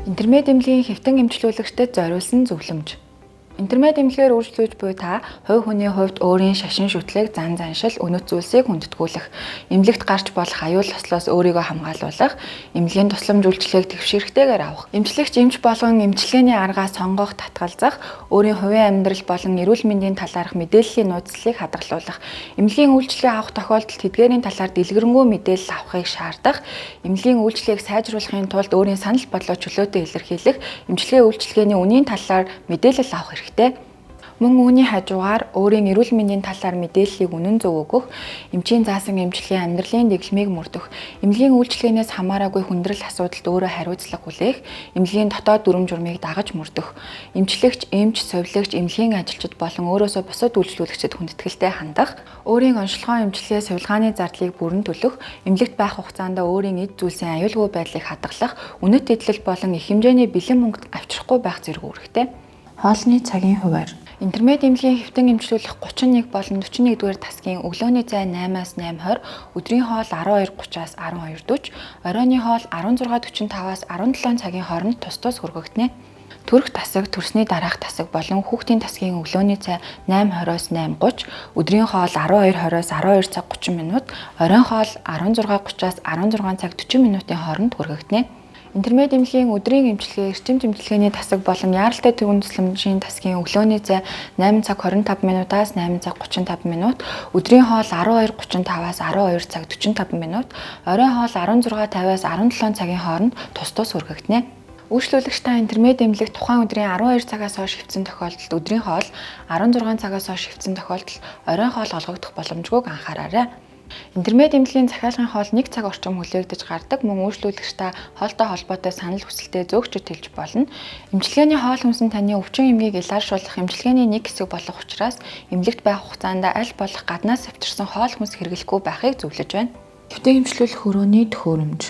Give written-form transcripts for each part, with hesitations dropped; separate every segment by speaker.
Speaker 1: Интермед эмнэлгийн хэвтэн эмчлүүлэгчдэд зориулсан зөвлөмж. Интермед эмнэлгээр үйлчлүүлж буй та хувь хүний хувьд өөрийн шашин шүтлэг, зан заншил, өнөц зүйлсийг хүндэтгэүүлэх, эмнэлэгт гарч болох аюул ослоос өөрийгөө хамгаалуулах, эмнэлгийн тусламж үйлчлэгийг тэгшэрхтэйгээр авах, эмчлэгч эмч болгон эмчилгээний аргаа сонгох, татгалзах, өөрийн хувийн амьдрал болон эрүүл мэндийн талаарх мэдээллийн нууцлалыг хадгалуулах, эмнэлгийн үйлчлэгээ авах тохиолдолд тэдгээрийн талаар дэлгэрэнгүй мэдээлэл авахыг шаардах, эмнэлгийн үйлчлэгийг сайжруулахын тулд өөрийн санал бодлоо чөлөөтэй илэрхийлэх, эмчилгээ үйлчлэгээний үнийн талаар мэдээлэл авах хэрэгтэй. Мөн үүний хажуугаар өөрийн эрүүл мэндийн талаар мэдээллийг үнэн зөв өгөх, эмчийн заасан эмчилгээний амьдралын дэглэмийг мөрдөх, эмнэлгийн үйлчлэгээнээс хамаараагүй хүндрэл асуудалд өөрөө хариуцлага хүлээх, эмнэлгийн дотоод дүрм журмыг дагаж мөрдөх, эмчлэгч, эмч, совилогч, эмнэлгийн ажилчид болон өөрөөсөө бусад үйлчлүүлэгчид хүндэтгэлтэй хандах, өөрийн онцлогоо эмчилгээ сувилгааны зардлыг бүрэн төлөх, эмнэлэгт байх хугацаанд өөрийн эд зүйлсийн аюулгүй байдлыг хадгалах, үнэт эдлэл болон их хэмжээний бэлэн мөнгөд авчрахгүй байх зэрэг үүрэгтэй. Хоолны цагийн хуваар. Интермед эмнэлгийн хэвтэн эмчлүүлэх 31 болон 41-р тасгийн өглөөний цай 8-аас 8:20, өдрийн хоол 12:30-аас 12:40, оройны хоол 16:45-аас 17 цагийн хооронд тус тус хүргэгдэнэ. Төрөх тасаг, төрсний дараах тасаг болон хүүхдийн тасгийн өглөөний цай 8:20-оос 8:30, өдрийн хоол 12:20-оос 12 цаг 30 минут, оройн хоол 16:30-аас 16 цаг 40 минутын хооронд хүргэгдэнэ. Интермед эмнэлгийн өдрийн эмчилгээ, эрчим тэмдэглэгээний тасаг болон яаралтай төвийн тусламжийн тасгийн өглөөний цай 8 цаг 25 минутаас 8 цаг 35 минут, өдрийн хоол 12:35-аас 12 цаг 45 минут, оройн хоол 16:50-аас 17 цагийн хооронд тус тус хүргэгдэнэ. Үйлчлүүлэгч та интермед эмнэлэгт тухайн өдрийн 12 цагаас хойш хэвтсэн тохиолдолд өдрийн хоол, 16 цагаас хойш хэвтсэн тохиолдолд оройн хоол олгогдох боломжгүйг анхаараарай. Интермед эмнэлгийн захиалгын хоол 1 цаг орчим хүлээгдэж гардаг, мөн үйлчлүүлэгч та хоолтой холбоотой санал хүсэлтээ зөөгчөд хэлж болно. Эмчилгээний хоол хүнсэн таны өвчин эмгийг илааршуулах эмчилгээний нэг хэсэг болох учраас эмнэлэгт байх хугацаанд аль болох гаднаас авчирсан хоол хүнс хэрэглэхгүй байхыг зөвлөж байна. Хэвтэн эмчлүүлэх өрөөний төхөөрөмж.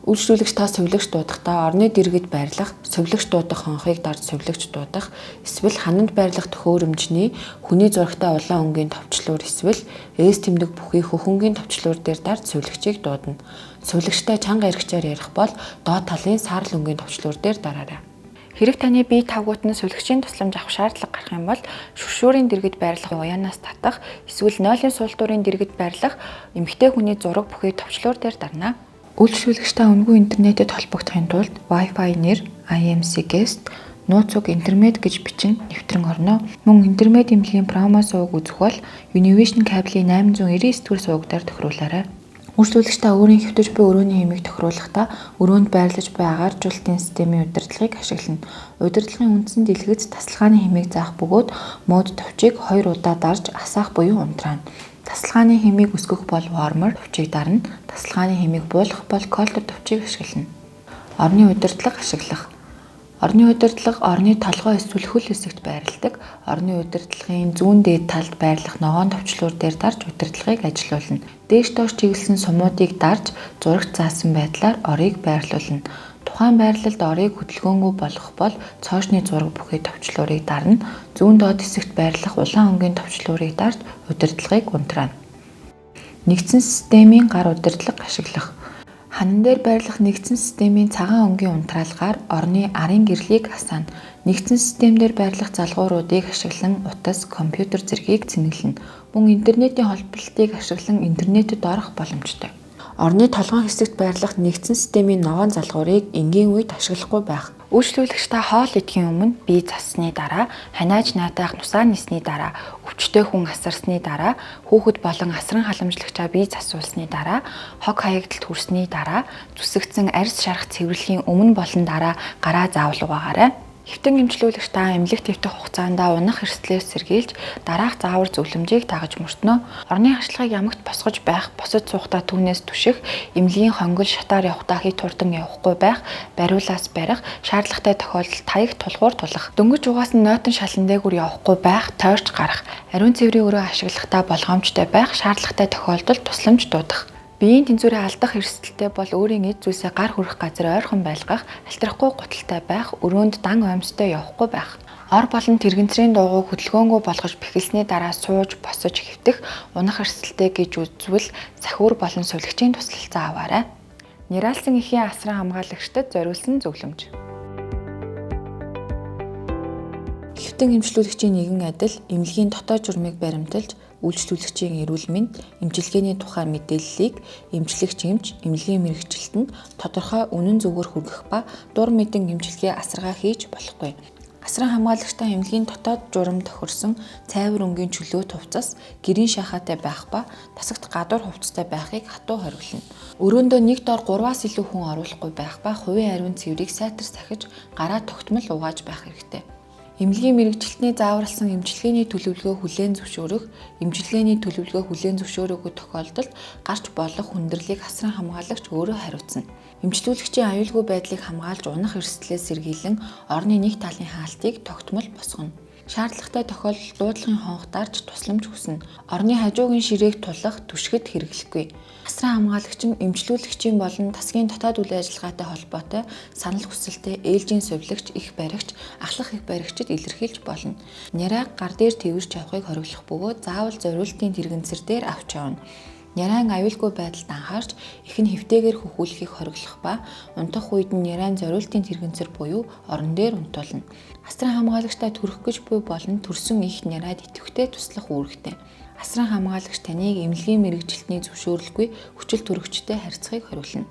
Speaker 1: Үйлчлүүлэгч та совилогч дуудахдаа орны дэргэд байрлах, совилогч дуудах хонхыг дарж совилогч дуудах, эсвэл хананд байрлах төхөөрөмжний хүний зурагтай улаан өнгийн товчлуур эсвэл ээс тэмдэг бүхий хөхөнгийн товчлуур дээр дарж совилогчийг дуудана. Совилогчтой чанга яригчаар ярих бол доод талын саарл өнгийн товчлуур дээр дараарай. Хэрэг таны бие тавгууд нь совилогчийн тусламж авах шаардлага гарах юм бол шүршүүрийн дэргэд байрлах уяанаас татах, эсвэл нойлын суултуурын дэргэд байрлах эмэгтэй хүний зураг бүхий товчлуур дээр дарна. Үйлчлүүлэгч та үнэгүй интернетэд холбогдохын тулд Wi-Fi нэр IMC Guest нууц уг интермед гэж бичин нэвтрэн орно. Мөн интермед эмнэлгийн промо суваг үзэх бол Univision кабелийн 899-р сувагтаар тохируулаарай. Үйлчлүүлэгч та өөрийн хэвтэж буй өрөөний хэмийг тохируулахдаа өрөөнд байрлаж буй агааржуулалтын системийн удирдлагыг ашиглана. Удирдлагын үндсэн дэлгэц тасалгааны хэмийг заах бөгөөд мод товчийг 2 удаа дарж асаах буюу унтраана. Тасалгааны хэмийг өсгөх бол warmer товчийг дарна. Тасалгааны хэмийг буулгах бол colder товчийг ашиглана. Орны удирдлага ашиглах. Орны удирдлага орны толгой эсвэл хөл хэсэгт байрладаг. Орны удирдлагын зүүн дээд талд байрлах ногоон товчлуур дээр дарж удирдлагыг ажилуулна. Дээш доош чиглэсэн сумуудыг дарж зурагт заасан байдлаар орыг байрлуулна. Тухайн байрлалд орыг хөдөлгөөнгүй болгох бол цоошны зураг бүхий товчлуурыг дарна. Зүүн доод хэсэгт байрлах улаан өнгийн товчлуурыг дарж удирдлагыг унтраана. Нэгдсэн системийн гар удирдлага ашиглах. Ханан дээр байрлах нэгдсэн системийн цагаан өнгийн унтраалгаар орны арын гэрлийг асаана. Нэгдсэн системээр байрлах залгууруудыг ашиглан утас, компьютер зэргийг цэнэглэнэ. Мөн интернетийн холбогдлыг ашиглан интернетэд орох боломжтой. Орны толгойн хэсэгт байрлах нэгдсэн системийн ногоон залгуурыг энгийн үед ашиглахгүй байх. Үйлчлүүлэгч та хоол идэхийн өмнө бие зассны дараа, ханиаж наатайх нусаа нисний дараа, өвчтөе хүн асарсны дараа, хүүхэд болон асран халамжлагчаа бие засуулсны дараа, хог хаягдалд хүрсний дараа, зүсэгдсэн арьс шарах цэвэрлэхийн өмнө болон дараа гараа заавал угаагаарай. Хэвтэн эмчлүүлэгч та эмнэлэгт хэвтэх хугацаанд унах эрсдлээс сэргийлж дараах заавар зөвлөмжийг дагаж мөртнө. Орны хашлахыг ямагт босгож байх, босож суухдаа түүнээс түших, эмнэлгийн хонгол шатаар явахдаа хит хурдан явахгүй байх, бариулаас барих, шаардлагатай тохиолдолд таягт тулгуур тулах, дөнгөж угаасан нойтон шалан дээгүүр явахгүй байх, тойрч гарах, ариун цэврийн өрөө ашиглахдаа болгоомжтой байх, шаардлагатай тохиолдолд тусламж дуудах. Биеийн тэнцвэрээ алдах эрсдэлтэй бол өөрийн эд зүйлсээ гар хүрэх газар ойрхон байлгах, алтрахгүй гуталтай байх, өрөөнд дан оймстой явахгүй байх. Ор болон тэрэгцрийн дуугыг хөдөлгөөнгөө болгож бэхэлсний дараа сууж, босож хэвтэх, унах эрсдэлтэй гэж үзвэл сахиур болон сувлагчийн туслалцаа аваарай. Нералсан эхийн асран хамгаалагчдад зориулсан зөвлөмж. Хэвтэн эмчлүүлэгчийн нэгэн адил эмнэлгийн дотоод журмыг баримталж үйлчлүүлэгчийн эрүүл мэнд, эмчилгээний тухай мэдээллийг эмчлэгч эмч, эмнэлгийн мэргэжилтэнд тодорхой үнэн зөвөөр хүргэх ба дур мэдэн эмчилгээ асаргаа хийж болохгүй. Асран хамгаалагчтай эмнэлгийн дотоод журам тохирсон цайвар өнгийн чөлөө хувцас гэрийн шахаатай байх ба тасагт гадуур хувцастай байхыг хатуу хориглоно. Өрөөндөө нэг дор 3-аас илүү хүн оруулахгүй байх ба хувийн ариун цэврийг сайтар сахиж гараа тогтмол угааж байх хэрэгтэй. Эмнэлгийн мэргэжилтний зааварласан эмчилгээний төлөвлөгөө хүлээн зөвшөөрөх, эмчилгээний төлөвлөгөө хүлээн зөвшөөрөөгүй тохиолдолд гарч болох хүндрэлийг асран хамгаалагч өөрөө хариуцна. Эмчлүүлэгчийн аюулгүй байдлыг хамгаалж унах эрсдлээс сэргийлэн орны нэг талын хаалтыг тогтмол босгоно. Шаардлагатай тохиолдолд дуудлагын хонх дарж тусламж хүснэ. Орны хажуугын ширээг тулах, түшгэд хэрэглэхгүй. Асран хамгаалагч нь эмчлүүлэгчийн болон тасгийн дотоод үйл ажиллагаатай холбоотой санал хүсэлтээ ээлжийн сувилагч, их баригч, ахлах их баригчид илэрхийлж болно. Нярайг гар дээр тэрвэрч авахыг хориглох бөгөөд заавал зориултын тэрэгэнцэр дээр авч явна. Нярайн аюулгүй байдалд анхаарч их нь хэвтэйгээр хөхүүлэхийг хориглох ба унтах үед нь нярайн зориултын тэрэгэнцэр буюу орон дээр унтуулна. Асран хамгаалагчтай төрөх гэж буй болон төрсөн их нярайд идэвхтэй туслах үүрэгтэй. Асран хамгаалагч таныг эмнэлгийн мэргэжилтний зөвшөөрлгүй хүчил төрөгчтэй харьцахыг хориглоно.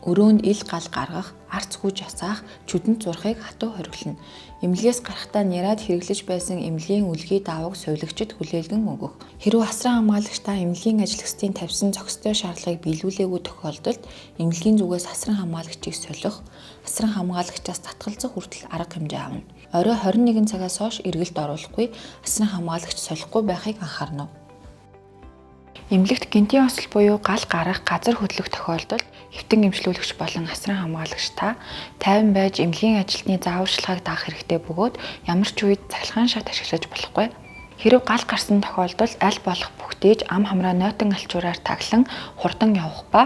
Speaker 1: Өрөөнд ил гал гаргах, арц хүж асаах, чүдэнд зурхыг хатуу хориглоно. Эмнэлгээс гарахдаа нярайд хэрэглэж байсан эмнэлгийн үлгий даавууг сувилагчид хүлээлгэн өгөх. Хэрвээ асран хамгаалагчтай эмнэлгийн ажилчдын тавьсан зохистой шаардлагыг биелүүлээгүй тохиолдолд эмнэлгийн зүгээс асран хамгаалагчийг солих, асран хамгаалагчаас татгалзах хүртэл арга хэмжээ авна. Орой 21 цагаас хойш эргэлт оруулахгүй асран хамгаалагч солихгүй байхыг анхаарна. Эмнэлэгт гинтийн осол буюу гал гарах, газар хөдлөх тохиолдолд хэвтэн эмчлүүлэгч болон асран хамгаалагч та тайван байж эмнэлгийн ажилтны зааварчилгааг даах хэрэгтэй бөгөөд ямар ч үед цахилгаан шат ашиглаж болохгүй. Хэрэв гал гарсан тохиолдолд аль болох бүхтээж ам хамраа нойтон алчуураар таглан хурдан явах ба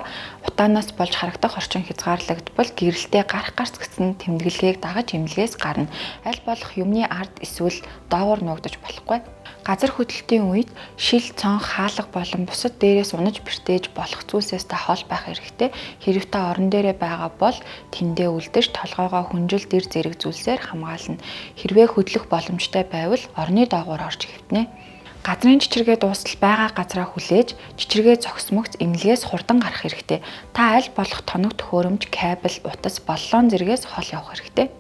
Speaker 1: утаанаас болж харагдах орчин хязгаарлагдбал гэрэлтэй гарах гарц гэсэн тэмдэглэгийг дагаж эмнэлгээс гарна. Аль болох юмны ард эсвэл доогоор нуугдаж болохгүй. Газар хөдлөлтийн үед шил, цонх, хаалга болон бусад дээрээс унаж бэртээж болох зүйлсээс та хол байх хэрэгтэй. Хэрэв та орон дээрээ байгаа бол тэндээ үлдэж толгоогоо хүнжил дэр зэрэг зүйлсээр хамгаална. Хэрвээ хөдлөх боломжтой байвал орны доогуур орж хэвтнэ. Газрын чичиргээ дуустал байгаа газраа хүлээж, чичиргээ зогсмогц эмнэлгээс хурдан гарах хэрэгтэй. Та аль болох тоног төхөөрөмж, кабель, утас, боллон зэрэгээс хол явах хэрэгтэй.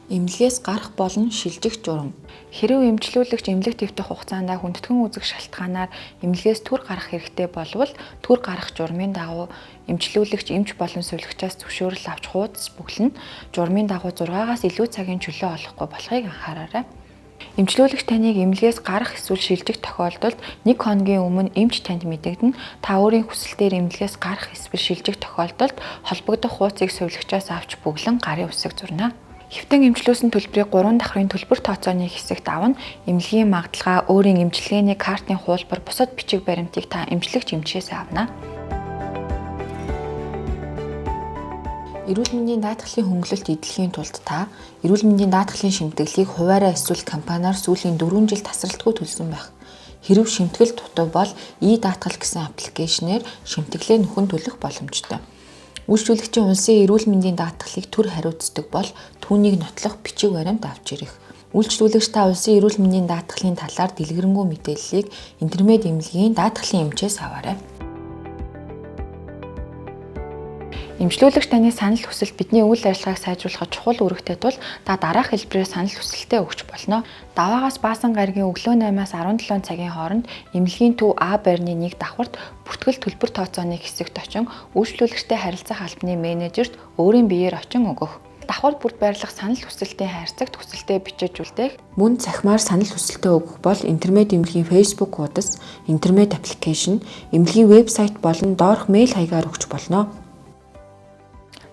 Speaker 1: Эмнэлгээс гарах болон шилжих журам. Хэрэв эмчлүүлэгч эмнэлэг твдэх хугацаанд хүндэтгэн үзэх шалтгаанаар эмнэлгээс түр гарах хэрэгтэй болвол түр гарах журмын дагуу эмчлүүлэгч эмч болон сувилагчаас зөвшөөрөл авч хуудас бүглэнэ. Журмын дагуу 6-аас илүү цагийн чөлөө олохгүй болохыг анхаараарай. Эмчлүүлэгч таныг эмнэлгээс гарах эсвэл шилжих тохиолдолд 1 хоногийн өмнө эмч танд мэдэгдэнэ. Та өөрийн хүсэлтээр эмнэлгээс гарах эсвэл шилжих тохиолдолд холбогдох хуудсыг сувилагчаас авч бүглэн гарын үсэг зурна. Хэвтэн эмчлүүлсэн төлбөрийг 3 давхрын төлбөр тооцооны хэсэгт авна. Эмнэлгийн магадлага, өөрийн эмчилгээний картын хуулбар, бусад бичиг баримтыг та эмчлэгч эмчээс авна. Эрүүл мэндийн даатгалын хөнгөлөлт эдлэхийн тулд та эрүүл мэндийн даатгалын шимтгэлийг хуваараа эсвэл компаниар сүүлийн 4 жил тасралтгүй төлсөн байх. Хэрэв шимтгэл дутуу бол e-даатгал гэсэн аппликейшнээр шимтгэлээ нөхөн төлөх боломжтой. Үйлчлүүлэгчийн улсын эрүүл мэндийн даатгалыг төр хариуцдаг бол түүнийг нотлох бичиг баримт авч ирэх. Үйлчлүүлэгч та улсын эрүүл мэндийн даатгалын талаар дэлгэрэнгүй мэдээллийг интернет эмнэлгийн даатгалын эмчээс аваарай. Эмчлүүлэгч таны санал хүсэлт бидний үйл ажиллагааг сайжруулахад чухал үүрэгтэй тул та дараах хэлбэрээр санал хүсэлтээ өгч болно. Даваагаас баасан гаригийн өглөө 8-аас 17 цагийн хооронд эмнэлгийн төв А байрны 1 давхарт бүртгэл төлбөр тооцооны хэсэгт очин үйлчлүүлэгчтэй харилцах албаны менежерт өөрийн биеэр очин өгөх. Давхар бүрт байрлах санал хүсэлтийн хайрцагт хүсэлтээ бичиж үлдээх. Мөн цахимаар санал хүсэлтээ өгөх бол интернет эмнэлгийн Facebook хуудас, интернет аппликейшн, эмнэлгийн вебсайт болон доорх мэйл хаягаар өгч болно.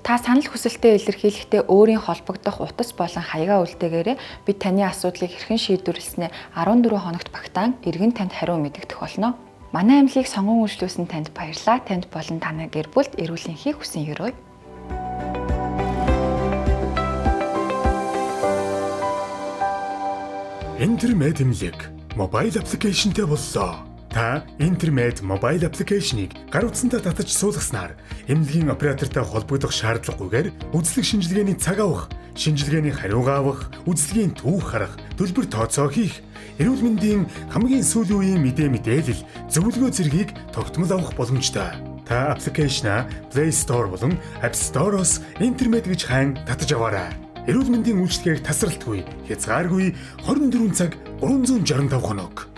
Speaker 1: Та санал хүсэлтээ илэрхийлэхдээ өөрийн холбогдох утас болон хаягаа үлдээгээрэй. Бид таны асуудлыг хэрхэн шийдвэрлэснээ 14 хоногт багтаан эргэн танд хариу мэдэгдэх болно. Манай эмнэлгийг сонгон үйлчлүүлсэн танд баярлалаа. Танд болон таны гэр бүлд эрүүл энхийг хүсэн өрөөе.
Speaker 2: Интермед эмнэлэг мобайл аппликейшнтэй боллоо. Та Интермед мобайл аппликейшнийг гар утсандаа татаж суулгаснаар эмнэлгийн оператортай холбогдох шаардлагагүйгээр үзлэг шинжилгээний цаг авах, шинжилгээний хариугаа авах, үзлэгийн түүх харах, төлбөр тооцоо хийх, эрүүл мэндийн хамгийн сүүлийн үеийн мэдээлэл, зөвлөгөө зэргийг тогтмол авах боломжтой. Та аппликейшнаа Play Store болон App Store-оос интернет гэж хайн татаж аваарай. Эрүүл мэндийн үйлчилгээг тасралтгүй, хязгааргүй 24 цаг 365 хоног.